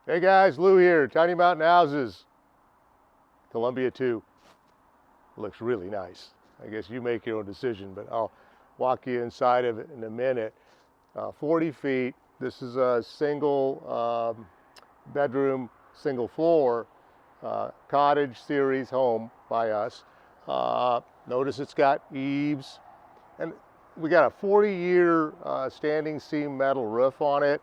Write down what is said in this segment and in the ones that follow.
Hey guys, Lou here, Tiny Mountain Houses, Columbia 2. Looks really nice. I guess you make your own decision, but I'll walk you inside of it in a minute. 40 feet. This is a single bedroom, single floor cottage series home by us. Notice it's got eaves, and we got a 40-year standing seam metal roof on it.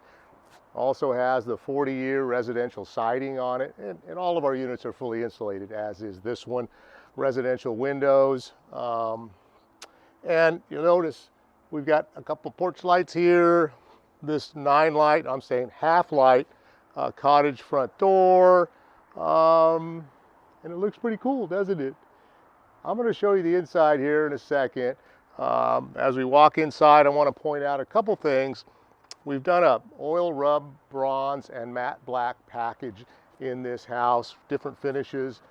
Also has the 40-year residential siding on it, and all of our units are fully insulated, as is this one. Residential windows, and you'll notice we've got a couple porch lights here. This 9 light, I'm saying half light, cottage front door, and it looks pretty cool, doesn't it? I'm going to show you the inside here in a second. As we walk inside, I want to point out a couple things. We've done a oil rub, bronze, and matte black package in this house, different finishes,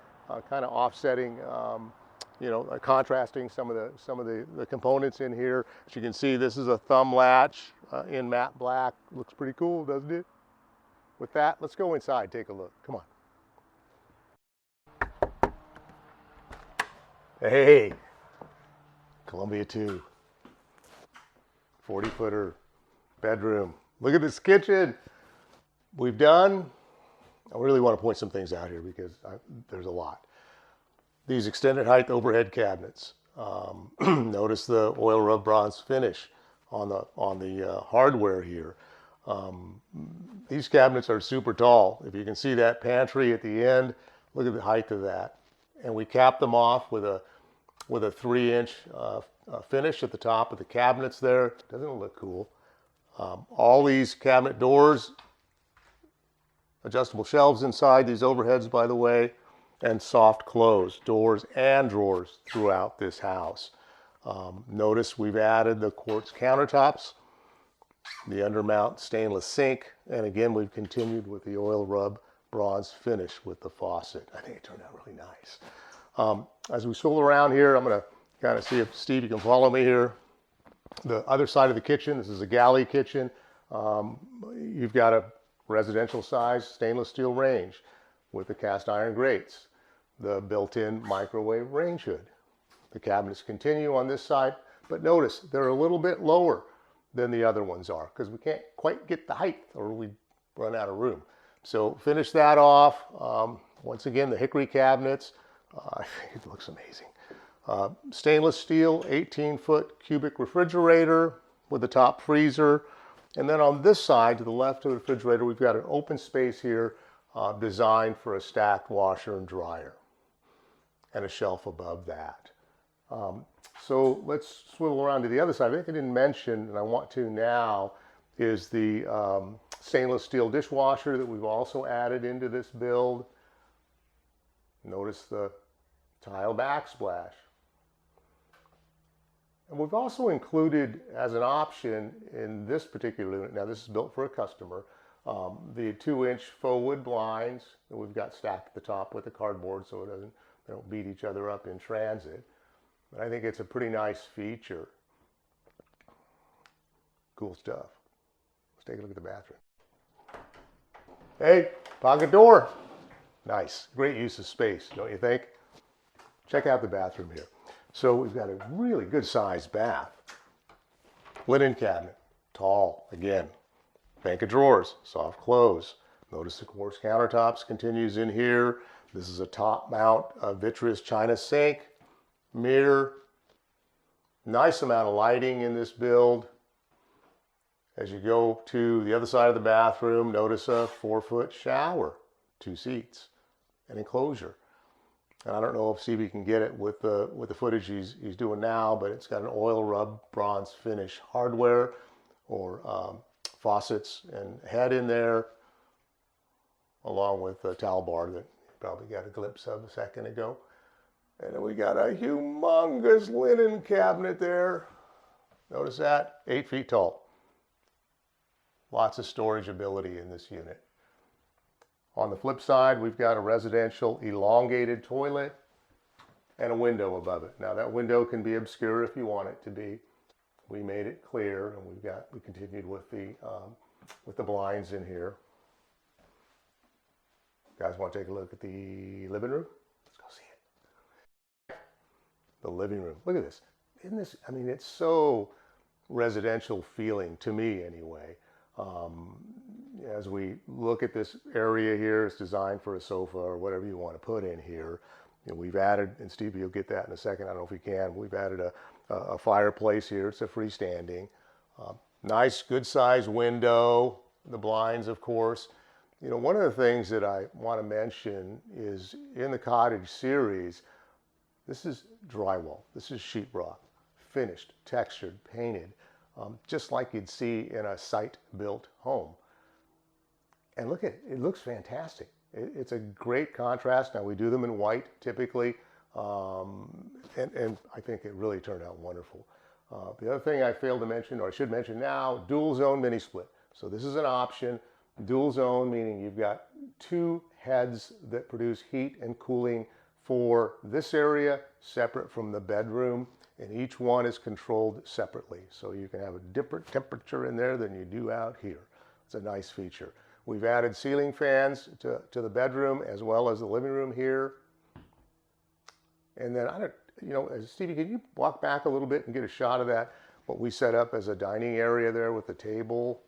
kind of offsetting, contrasting some of the components in here. As you can see, this is a thumb latch in matte black. Looks pretty cool, doesn't it? With that, let's go inside, take a look. Come on. Hey, Columbia 2, 40-footer. Bedroom. Look at this kitchen. I really want to point some things out here because there's a lot. These extended height overhead cabinets. Notice the oil rub bronze finish on the hardware here. These cabinets are super tall. If you can see that pantry at the end, look at the height of that. And we cap them off with a 3-inch finish at the top of the cabinets there. Doesn't it look cool? All these cabinet doors, adjustable shelves inside these overheads, by the way, and soft close doors and drawers throughout this house. Notice we've added the quartz countertops, the undermount stainless sink, and again we've continued with the oil rub bronze finish with the faucet. I think it turned out really nice. As we stroll around here, I'm going to kind of see if Steve, you can follow me here. The other side of the kitchen, this is a Galley kitchen. You've got a residential size stainless steel range with the cast iron grates, the built-in microwave range hood. The cabinets continue on this side, but notice they're a little bit lower than the other ones are because we can't quite get the height or we run out of room. So finish that off. Once again, the hickory cabinets, I think it looks amazing. Stainless steel 18-foot cubic refrigerator with a top freezer. And then on this side to the left of the refrigerator, we've got an open space here designed for a stacked washer and dryer and a shelf above that. So let's swivel around to the other side. I think I didn't mention, and I want to now, is the stainless steel dishwasher that we've also added into this build. Notice the tile backsplash. And we've also included as an option in this particular unit, now this is built for a customer, the 2-inch faux wood blinds that we've got stacked at the top with the cardboard so they don't beat each other up in transit. But I think it's a pretty nice feature. Cool stuff. Let's take a look at the bathroom. Hey, pocket door. Nice. Great use of space, don't you think? Check out the bathroom here. So we've got a really good sized bath. Linen cabinet, tall, again. Bank of drawers, soft close. Notice the quartz countertops continues in here. This is a top mount vitreous china sink, mirror. Nice amount of lighting in this build. As you go to the other side of the bathroom, notice a 4-foot shower, 2 seats, an enclosure. And I don't know if CB can get it with the footage he's doing now, but it's got an oil rub bronze finish hardware or faucets and head in there, along with a towel bar that you probably got a glimpse of a second ago. And then we got a humongous linen cabinet there. Notice that, 8 feet tall. Lots of storage ability in this unit. On the flip side, we've got a residential elongated toilet and a window above it. Now that window can be obscure if you want it to be. We made it clear, and we continued with the blinds in here. Guys want to take a look at the living room? Let's go see it. The living room. Look at this. Isn't this, I mean, it's so residential feeling to me anyway. As we look at this area here, it's designed for a sofa or whatever you want to put in here. You know, we've added, and Steve, you'll get that in a second. I don't know if we can. We've added a fireplace here. It's a freestanding. Nice, good size window. The blinds, of course. You know, one of the things that I want to mention is in the cottage series, this is drywall. This is sheetrock, finished, textured, painted, just like you'd see in a site-built home. And look at it, it looks fantastic. It's a great contrast. Now we do them in white typically, and I think it really turned out wonderful. The other thing I failed to mention, or I should mention now, dual zone mini split. So this is an option. Dual zone meaning you've got two heads that produce heat and cooling for this area separate from the bedroom, and each one is controlled separately. So you can have a different temperature in there than you do out here. It's a nice feature. We've added ceiling fans to the bedroom as well as the living room here. And then, Stevie, can you walk back a little bit and get a shot of that, what we set up as a dining area there with the table?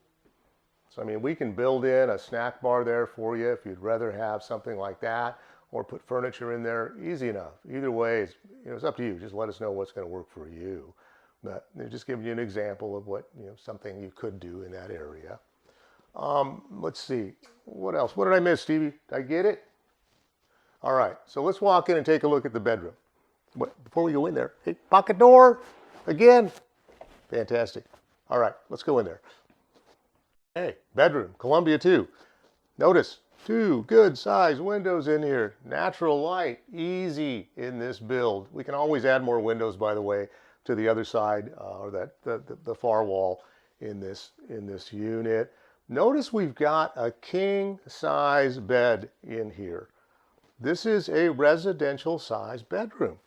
So, I mean, we can build in a snack bar there for you if you'd rather have something like that, or put furniture in there. Easy enough. Either way, it's up to you. Just let us know what's going to work for you. But they're just giving you an example of what, something you could do in that area. Let's see. What else? What did I miss, Stevie? Did I get it? All right. So let's walk in and take a look at the bedroom. Before we go in there, hey, pocket door again. Fantastic. All right. Let's go in there. Hey, bedroom, Columbia 2. Notice 2 good size windows in here. Natural light, easy in this build. We can always add more windows, by the way, to the other side or the far wall in this unit. Notice we've got a king size bed in here. This is a residential size bedroom.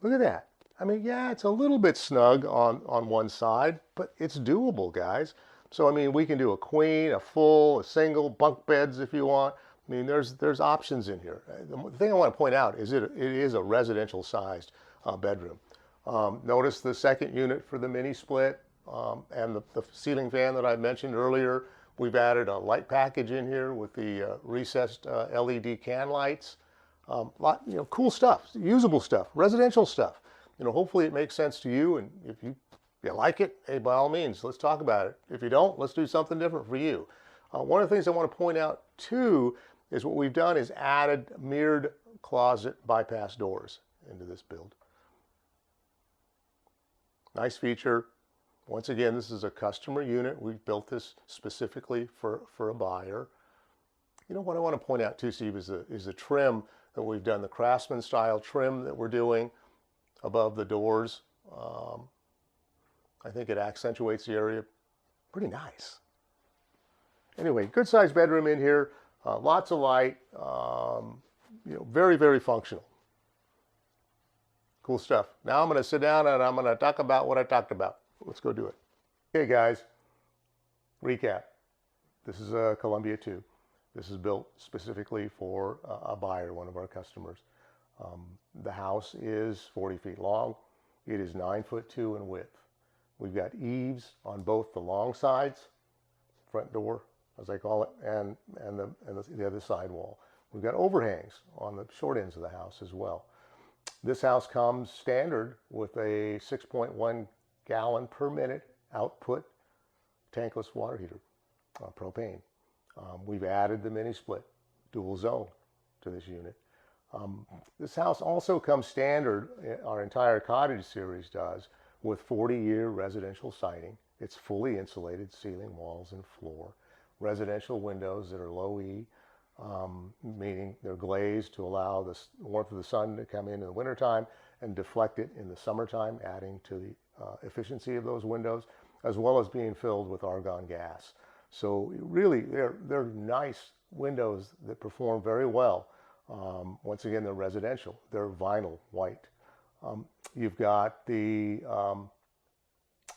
Look at that. I mean, yeah, it's a little bit snug on one side, but it's doable, guys. So, I mean, we can do a queen, a full, a single, bunk beds if you want. I mean, there's options in here. The thing I want to point out is it is a residential sized bedroom. Notice the second unit for the mini split and the ceiling fan that I mentioned earlier. We've added a light package in here with the recessed LED can lights. Cool stuff, usable stuff, residential stuff. Hopefully it makes sense to you, and if you like it, hey, by all means, let's talk about it. If you don't, let's do something different for you. One of the things I want to point out too is what we've done is added mirrored closet bypass doors into this build. Nice feature. Once again, this is a customer unit. We've built this specifically for a buyer. What I want to point out too, Steve, is the trim that we've done, the Craftsman style trim that we're doing above the doors. I think it accentuates the area pretty nice. Anyway, good sized bedroom in here, lots of light, very, very functional. Cool stuff. Now I'm going to sit down and I'm going to talk about what I talked about. Let's go do it. Okay, guys, recap. This is a Columbia 2. This is built specifically for a buyer, one of our customers. The house is 40 feet long. It is 9'2" in width. We've got eaves on both the long sides, front door, as I call it, and the other side wall. We've got overhangs on the short ends of the house as well. This house comes standard with a 6.1 gallon per minute output tankless water heater, propane. We've added the mini split dual zone to this unit. This house also comes standard, our entire cottage series does, with 40-year residential siding. It's fully insulated, ceiling, walls, and floor. Residential windows that are low E, meaning they're glazed to allow the warmth of the sun to come in the wintertime and deflect it in the summertime, adding to the efficiency of those windows, as well as being filled with argon gas. So really, they're nice windows that perform very well. Once again, they're residential. They're vinyl white. You've got the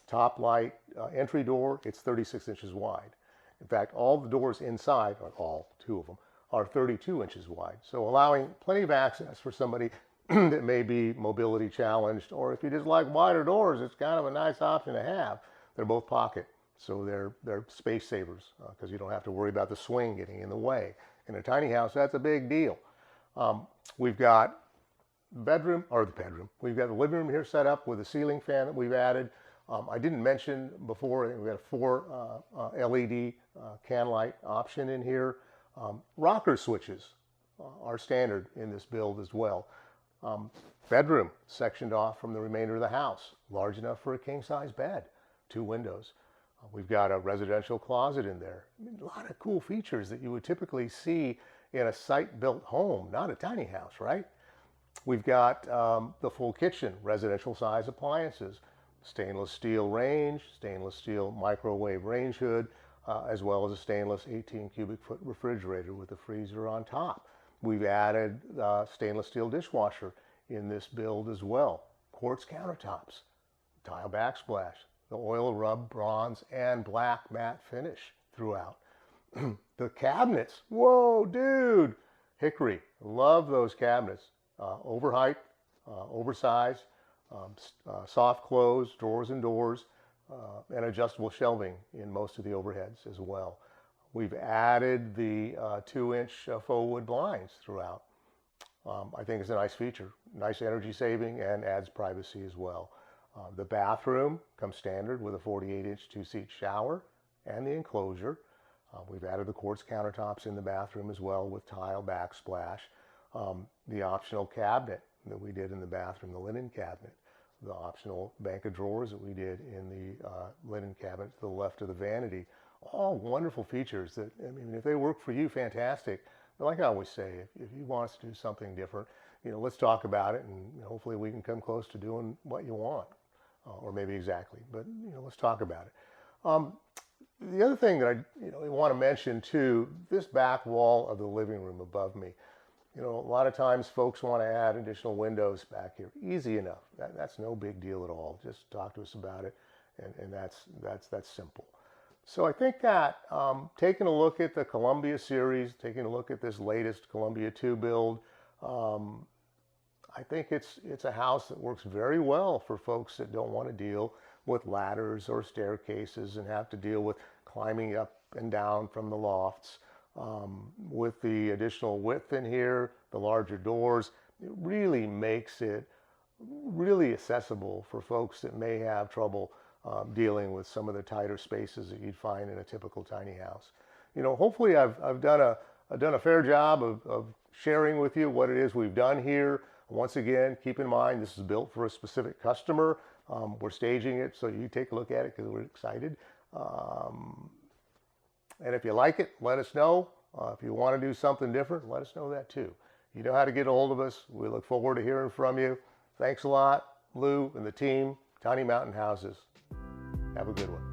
top light entry door. It's 36 inches wide. In fact, all the doors inside, or all 2 of them, are 32 inches wide. So allowing plenty of access for somebody that may be mobility challenged, or if you just like wider doors, it's kind of a nice option to have. They're both pocket, so they're space savers because you don't have to worry about the swing getting in the way. In a tiny house, that's a big deal. We've got we've got the living room here set up with a ceiling fan that we've added. I didn't mention before, we've got a 4 LED can light option in here. Rocker switches are standard in this build as well. Bedroom sectioned off from the remainder of the house, large enough for a king-size bed, 2 windows. We've got a residential closet in there. A lot of cool features that you would typically see in a site-built home, not a tiny house, right? We've got the full kitchen, residential size appliances, stainless steel range, stainless steel microwave range hood, as well as a stainless 18 cubic foot refrigerator with a freezer on top. We've added stainless steel dishwasher in this build as well. Quartz countertops, tile backsplash, the oil rub bronze and black matte finish throughout. The cabinets, whoa, dude, hickory, love those cabinets. Overheight, oversized, soft close, drawers and doors, and adjustable shelving in most of the overheads as well. We've added the 2-inch faux wood blinds throughout. I think it's a nice feature, nice energy saving, and adds privacy as well. The bathroom comes standard with a 48-inch 2-seat shower and the enclosure. We've added the quartz countertops in the bathroom as well with tile backsplash. The optional cabinet that we did in the bathroom, the linen cabinet, the optional bank of drawers that we did in the linen cabinet to the left of the vanity. All wonderful features that, I mean, if they work for you, fantastic. But like I always say, if you want us to do something different, let's talk about it, and hopefully we can come close to doing what you want, or maybe exactly, but let's talk about it. The other thing that I want to mention too, this back wall of the living room above me, a lot of times folks want to add additional windows back here. Easy enough. That's no big deal at all. Just talk to us about it, and that's simple. So I think that taking a look at the Columbia series, taking a look at this latest Columbia 2 build, I think it's a house that works very well for folks that don't want to deal with ladders or staircases and have to deal with climbing up and down from the lofts. With the additional width in here, the larger doors, it really makes it really accessible for folks that may have trouble dealing with some of the tighter spaces that you'd find in a typical tiny house. Hopefully I've done a fair job of sharing with you what it is we've done here. Once again, keep in mind this is built for a specific customer. We're staging it so you take a look at it because we're excited. And if you like it, let us know. If you want to do something different, let us know that too. You know how to get a hold of us. We look forward to hearing from you. Thanks a lot, Lou and the team, Tiny Mountain Houses. Have a good one.